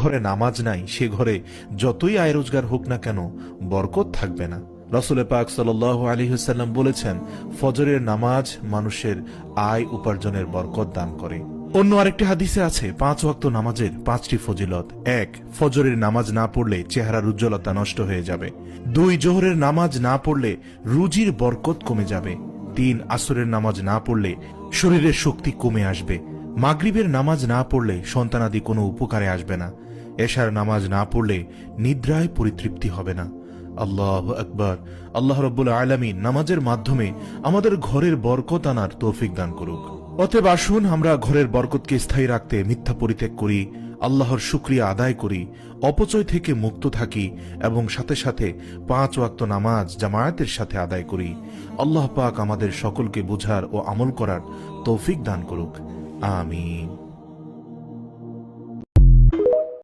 ঘরে নামাজ নাই সে ঘরে যতই আয় রোজগার হোক না কেন বরকত থাকবে না। রাসূল পাক সাল্লাল্লাহু আলাইহি ওয়াসাল্লাম বলেছেন, ফজরের নামাজ মানুষের আয় উপার্জনের বরকত দান করে। অন্য আরেকটি হাদিসে আছে 5 ওয়াক্ত নামাজের 5টি ফজিলত। 1, ফজরের নামাজ না পড়লে চেহারার উজ্জ্বলতা নষ্ট হয়ে যাবে। 2, জোহরের নামাজ না পড়লে রুজির বরকত কমে যাবে। 3, আসরের নামাজ না পড়লে শরীরের শক্তি কমে আসবে। মাগরিবের নামাজ না পড়লে সন্তানাদি কোনো উপকারে আসবে না। এশার নামাজ না পড়লে নিদ্রায় পরিতৃপ্তি হবে না। আল্লাহু আকবার। আল্লাহ রাব্বুল আলামিন নামাজের মাধ্যমে আমাদের ঘরের বরকত আনার তৌফিক দান করুক। অতএব আসুন আমরা ঘরের বরকতকে স্থায়ী রাখতে মিথ্যা পরিত্যাগ করি, আল্লাহর শুকরিয়া আদায় করি, অপচয় থেকে মুক্ত থাকি এবং সাথে সাথে 5 ওয়াক্ত নামাজ জামায়াতের সাথে আদায় করি। আল্লাহ পাক আমাদের সকলকে বুঝার ও আমল করার তৌফিক দান করুক। আমিন।